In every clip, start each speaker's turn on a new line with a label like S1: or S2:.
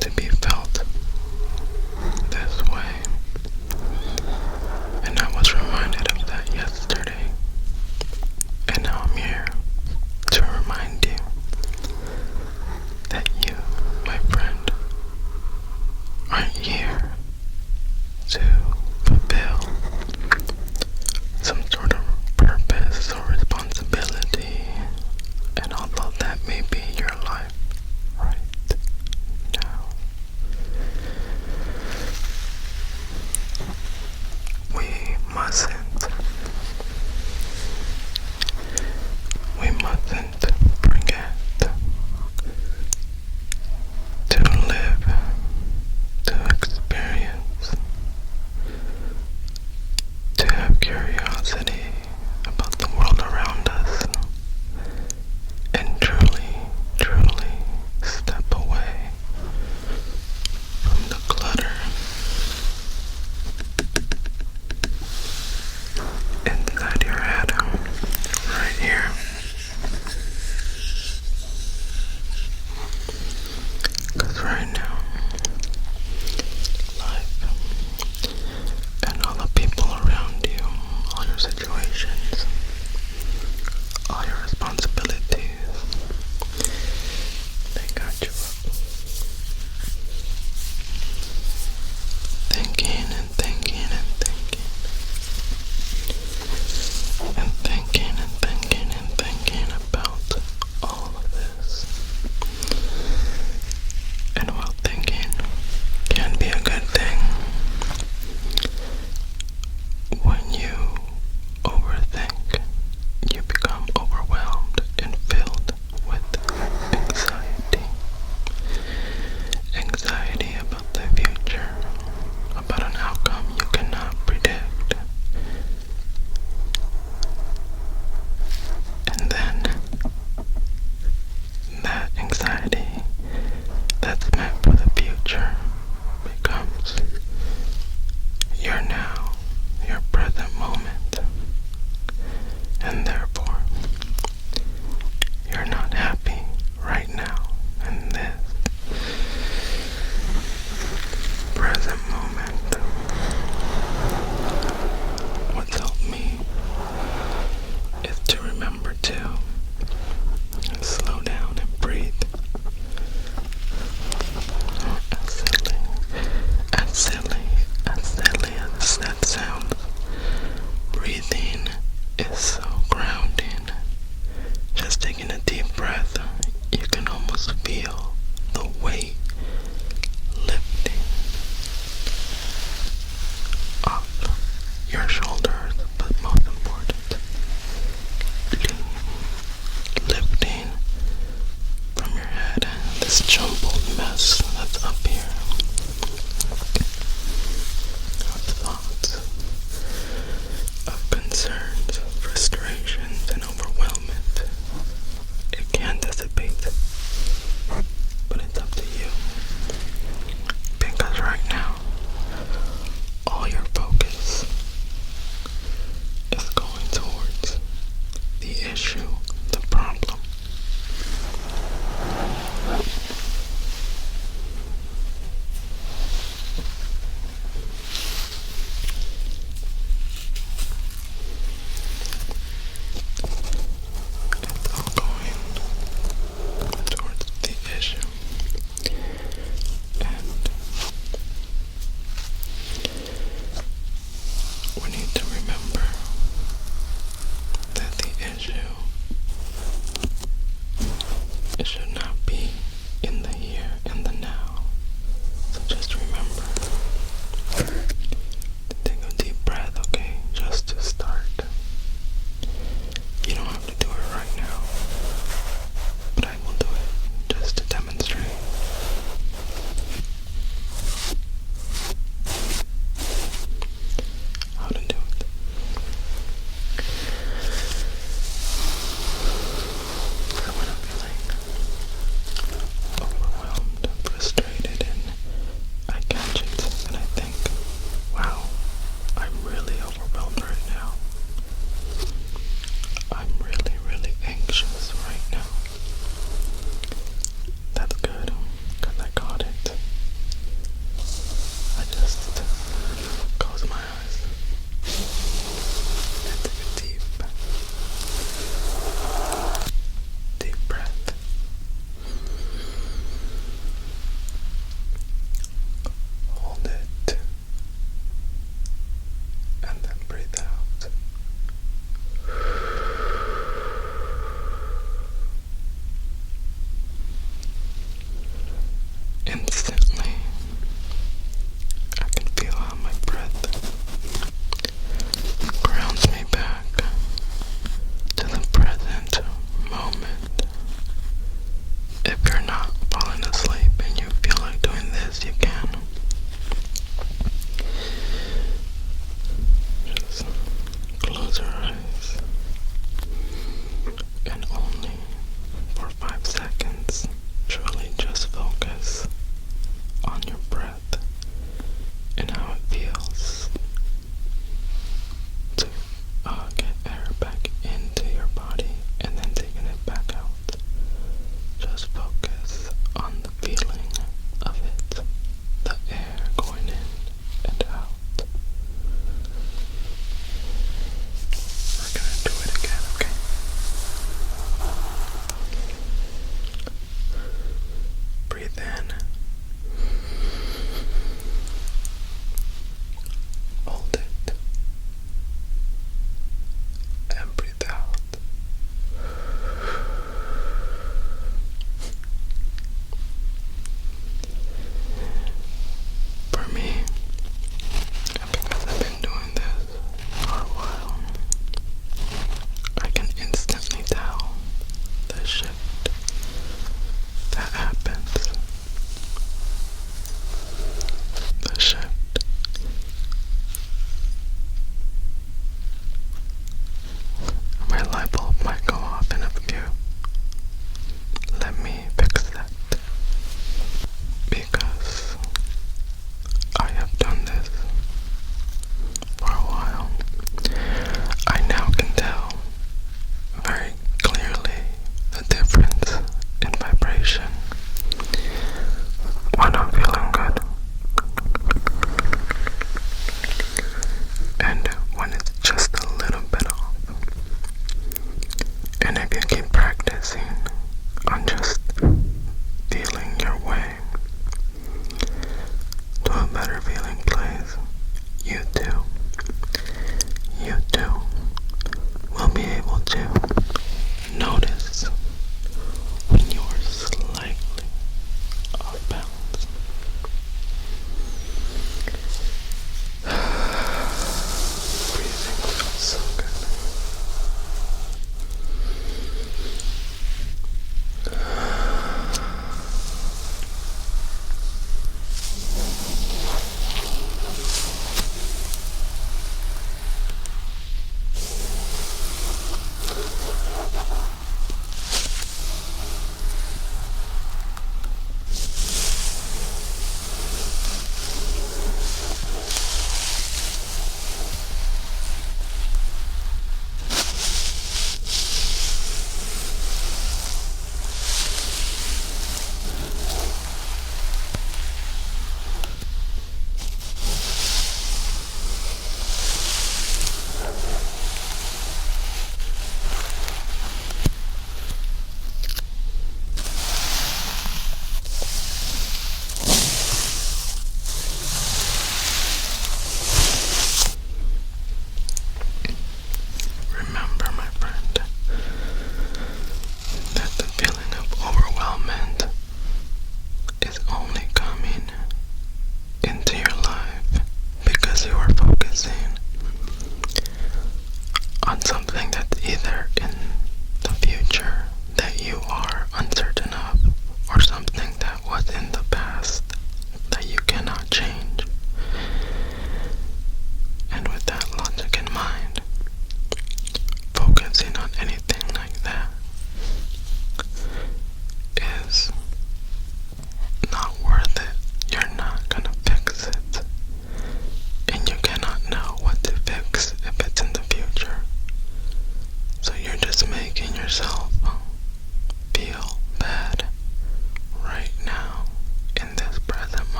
S1: to be felt this way. And I was reminded of that yesterday. And now I'm here to remind you that you, my friend, aren't here to fulfill some sort of purpose or responsibility. And although that may be your life right now, we mustn't forget to live, to experience, to have curiosity about the world around us, and truly step away from the clutter inside your head, right here. Because right now, life and all the people around you, all your situations, all your responsibilities, they got you up. Thinking and thinking and thinking. And thinking and thinking and thinking about all of this. And while thinking can be a good thing, when you overthink, you become overwhelmed and filled with anxiety. Anxiety about the future, about an outcome you cannot predict. And then that anxiety that's meant for the future becomes your now, your present moment. And therefore, you're not happy right now in this present moment. What's helped me is to remember to slow down and breathe. feeling plays, you too will be able to notice when you're slightly off balance. Breathing feels so good.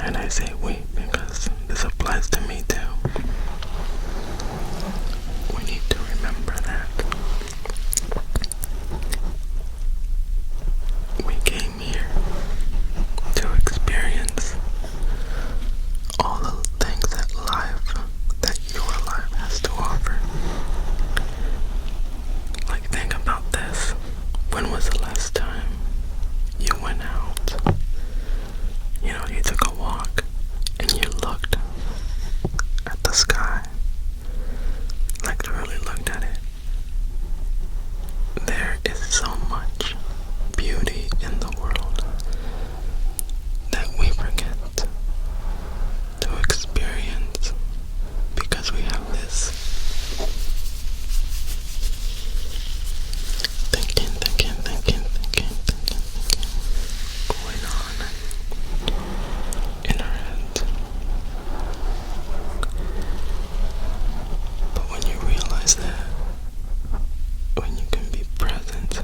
S1: And I say we because this applies to me too. We need to remember that we came here to experience all the things that your life has to offer. Like, think about this. When was the last time you went out? You took a walk and you looked at the sky. Like, really looked at it. There is so much beauty in the world that we forget to experience because we have this thinking going on in our heads. But when you realize that, when you can be present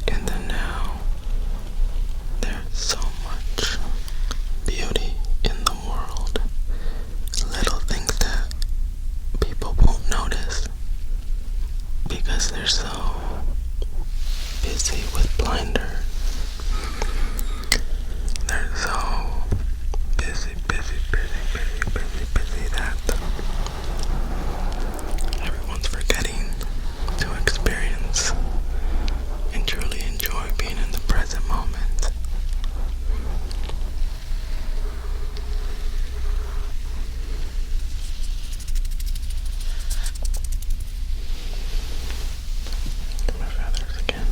S1: in the now, there's so much beauty in the world. Little things that people won't notice because they're so busy with blinders. They're so busy that everyone's forgetting to experience and truly enjoy being in the present moment. My feathers again.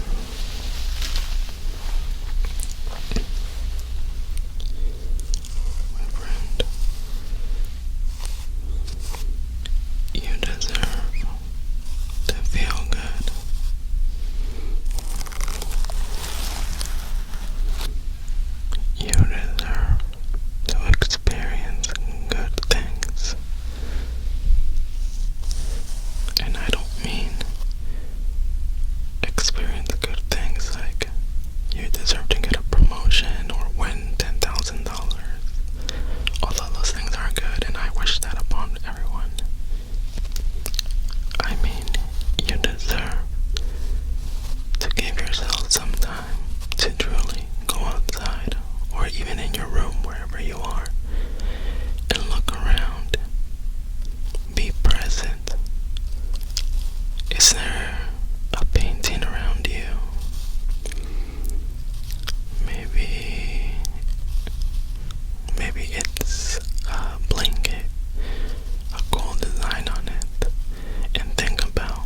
S1: My friend, you deserve to feel good. You deserve to experience good things. And I don't mean experience good things like you deserve to get a promotion or win $10,000. Although those things are good and I wish that upon everyone. I mean, you deserve to give yourself some time to truly go outside or even in your room, wherever you are, and look around. Be present. Is there a painting around you? Maybe it's a blanket, a cool design on it, and think about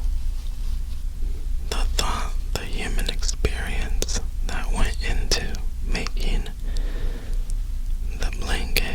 S1: the thought, the human experience that went into making the blanket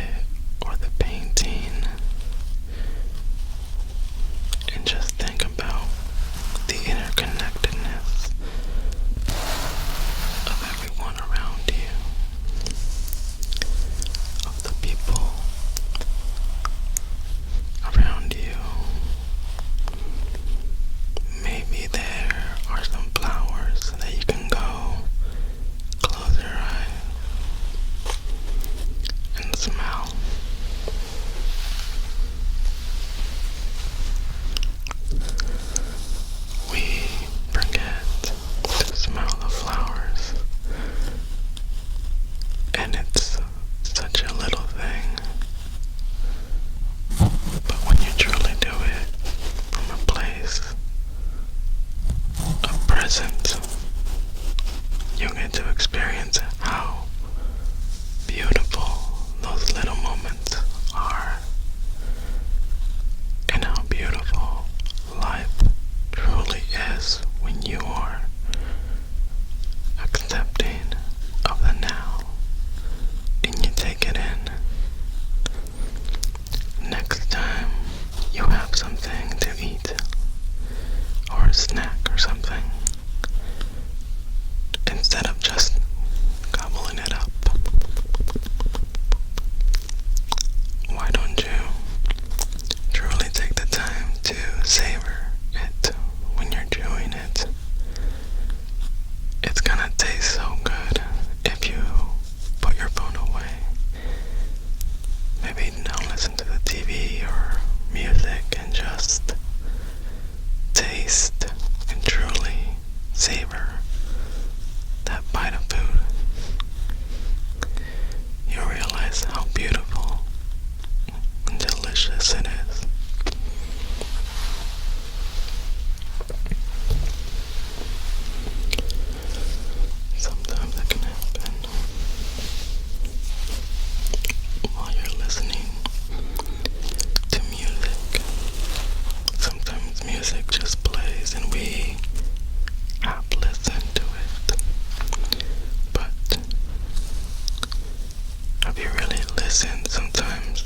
S1: listen sometimes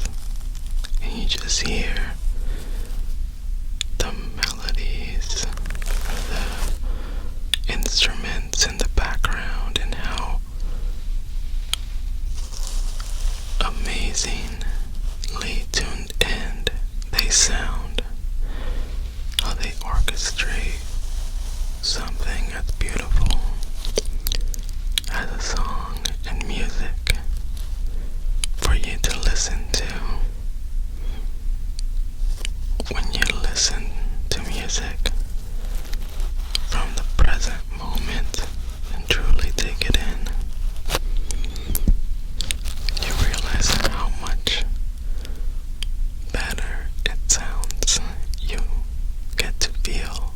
S1: and you just hear the melodies, the instruments in the background, and how amazingly tuned in they sound, how they orchestrate something as beautiful as a song and music for you to listen to. When you listen to music from the present moment and truly take it in, you realize how much better it sounds. You get to feel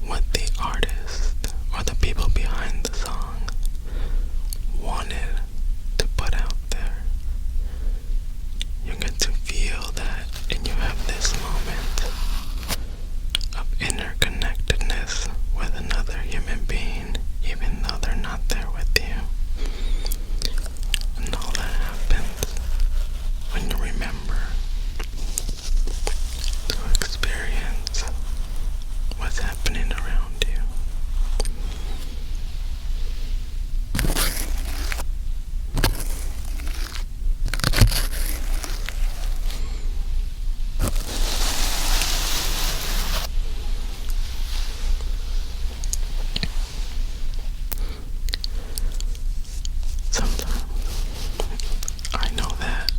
S1: what the artist or the people behind the song wanted to put out there. You get to feel that, and you have this moment of interconnectedness with another human being, even though they're not there with you. And all that happens when you remember to experience what's happening around you. Sometimes I know that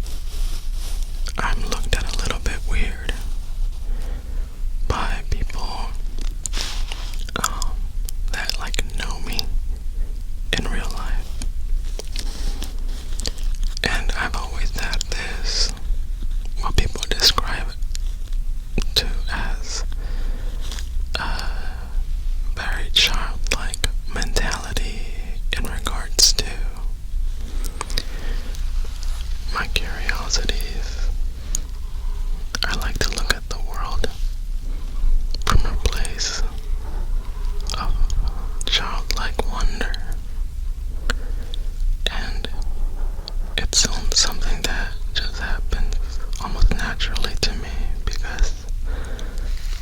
S1: I'm looked at a little bit weird by people that like know me in real life. And I've always had this, what people describe it to as a very childlike mentality in regards to my curiosities. I like to look at the world from a place of childlike wonder, and it's something that just happens almost naturally to me because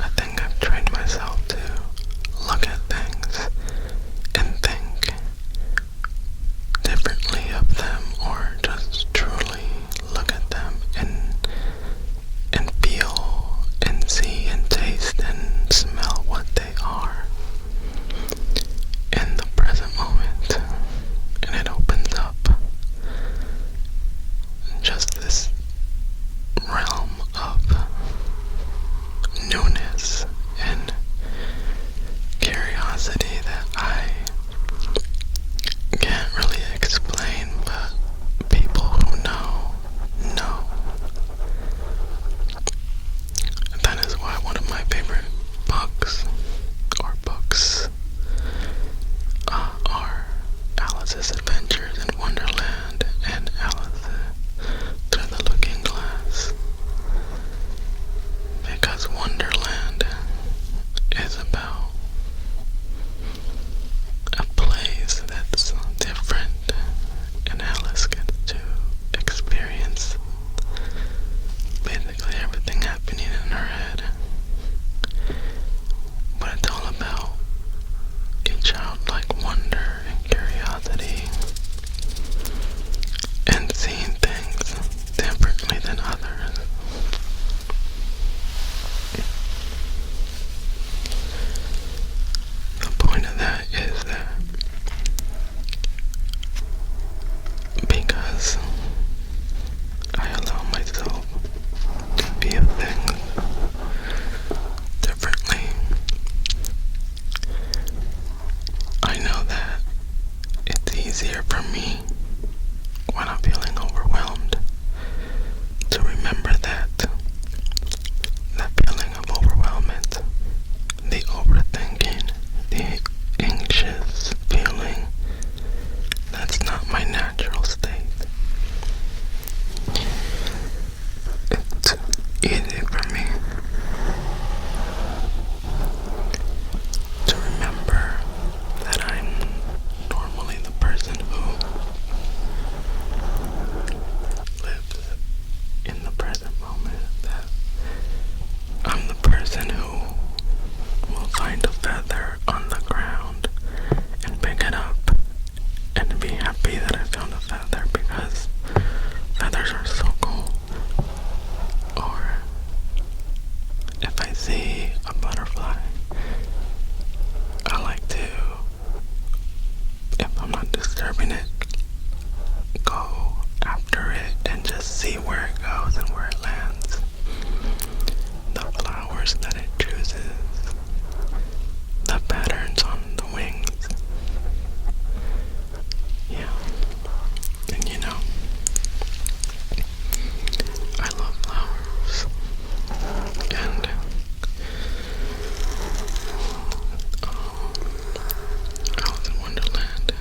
S1: I think I've trained myself to look at things and think differently of them, or just truly look at them see where it goes and where it lands. The flowers that it chooses, the patterns on the wings. Yeah. And you know, I love flowers. And I was in Wonderland.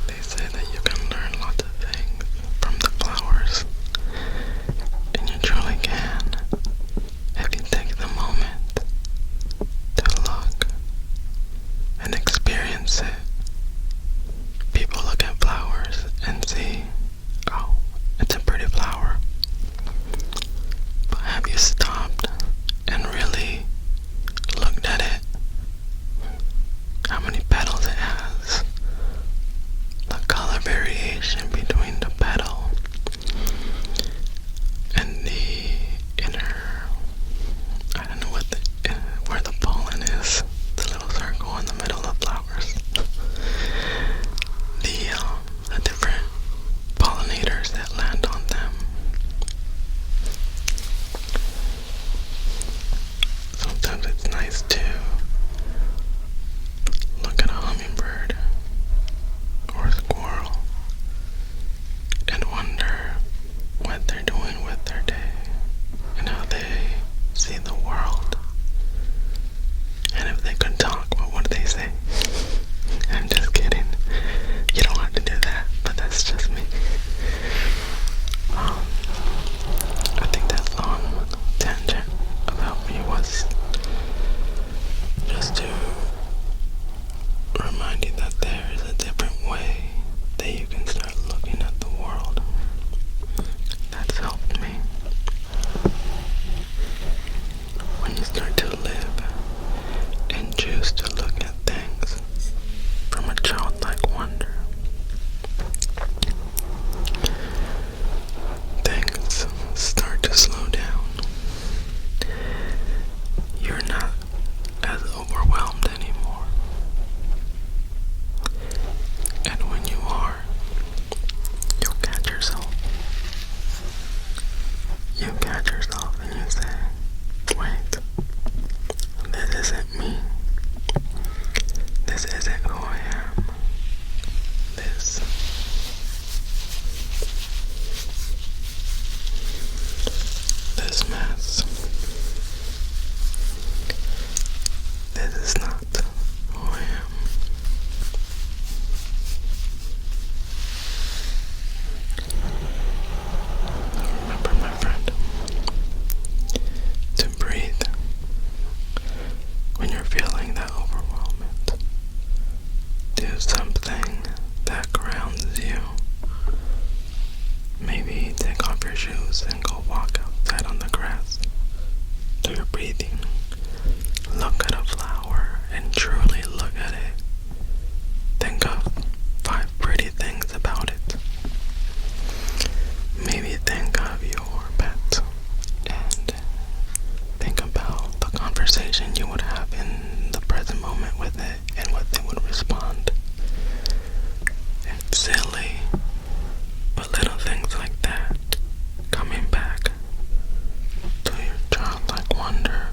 S1: They say that you can learn lots of things from the flowers. And you truly can if you take the moment to look and experience it. People look at flowers and see, oh, it's a pretty flower. But have you stopped and really looked at it? How many petals it has? The color variation between the petal and the inner, I don't know where the pollen is. The little circle in the middle of flowers. The different pollinators that land on them. Sometimes it's nice to look at a hummingbird or a squirrel and wonder what they're doing with their day and how they see the world. And if they could talk, what would they say? I'm just kidding. You don't have to do that, but that's just me. I think that long tangent about me was just to remind you that there is a different way that you can start looking at the world. That's helped me. When you start to live and choose to look at things from a childlike wonder, things start to slow down. You're not as overwhelmed anymore. And when you are, you'll catch yourself. You catch yourself and you say, wait, this isn't me. This isn't who I am. This mess. This is not who I am. Remember, my friend, to breathe when you're feeling that overwhelmment. Do something that grounds you. Maybe take off your shoes and go walk outside on the grass. Do your breathing. Look at a flower and truly look at it. Think of 5 pretty things about it. Maybe think of your pet and think about the conversation you would have in the present moment with it and what they would respond. It's silly, but little things like that, coming back to your childlike wonder,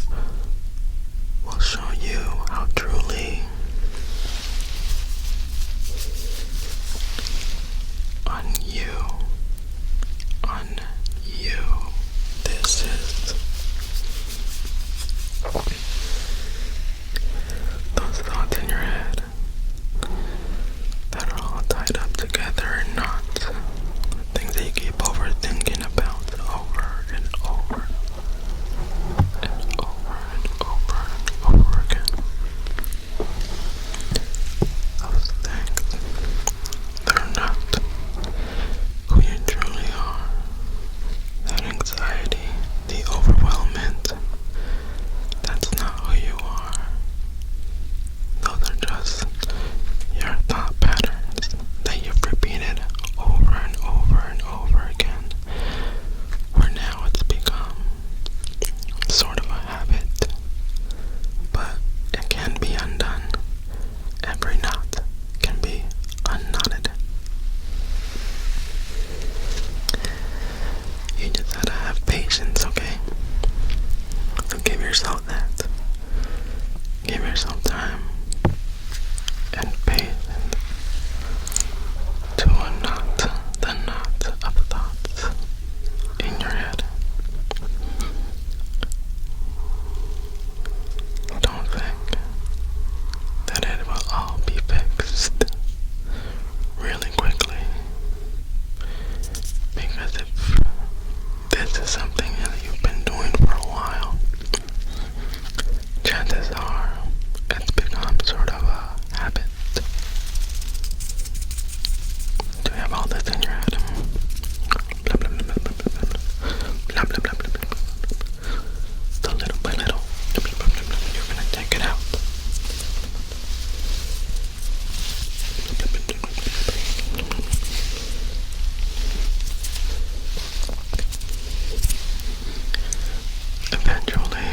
S1: eventually,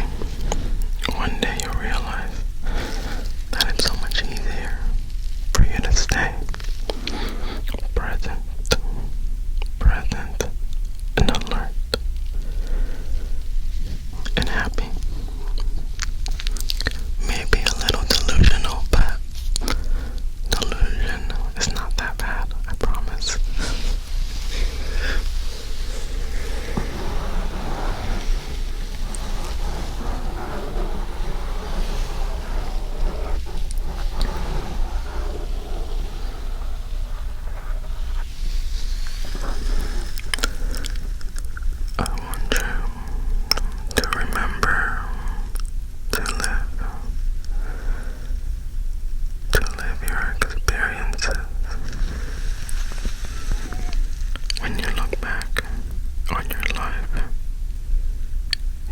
S1: one day you'll realize that it's so much easier for you to stay present, present, and alert, and happy. Maybe a little delusional, but delusion is not that bad, I promise. I want you to remember to live your experiences. When you look back on your life,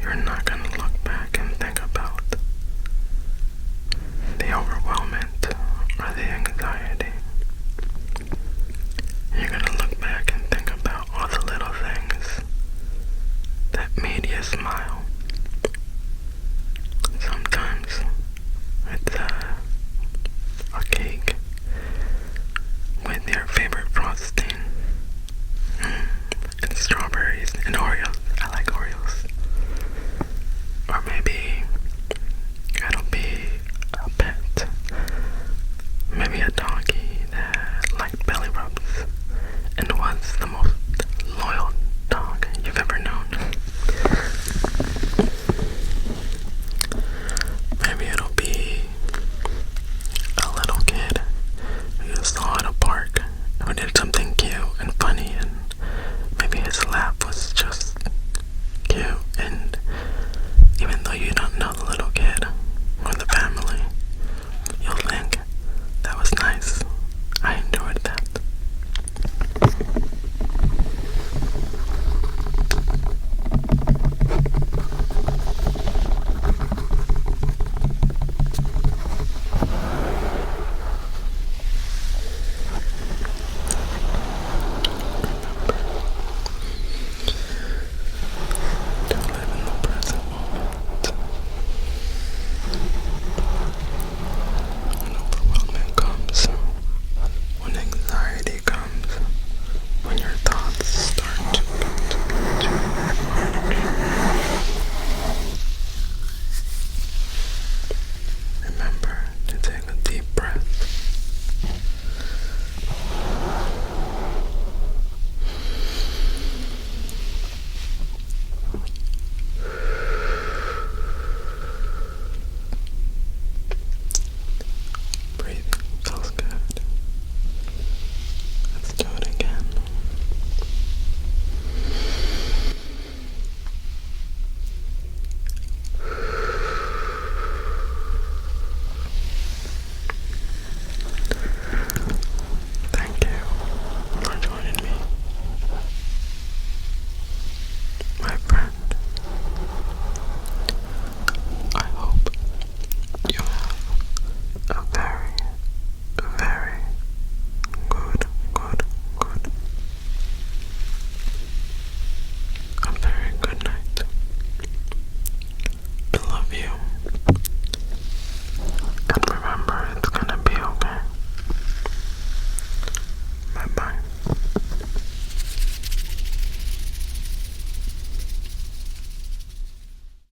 S1: you're not going to look back and think about the overwhelmment or the anxiety. You're going to look back and think about all the little things that made you smile. Sometimes it's a cake with your favorite frosting and strawberries and Oreos. I like Oreos.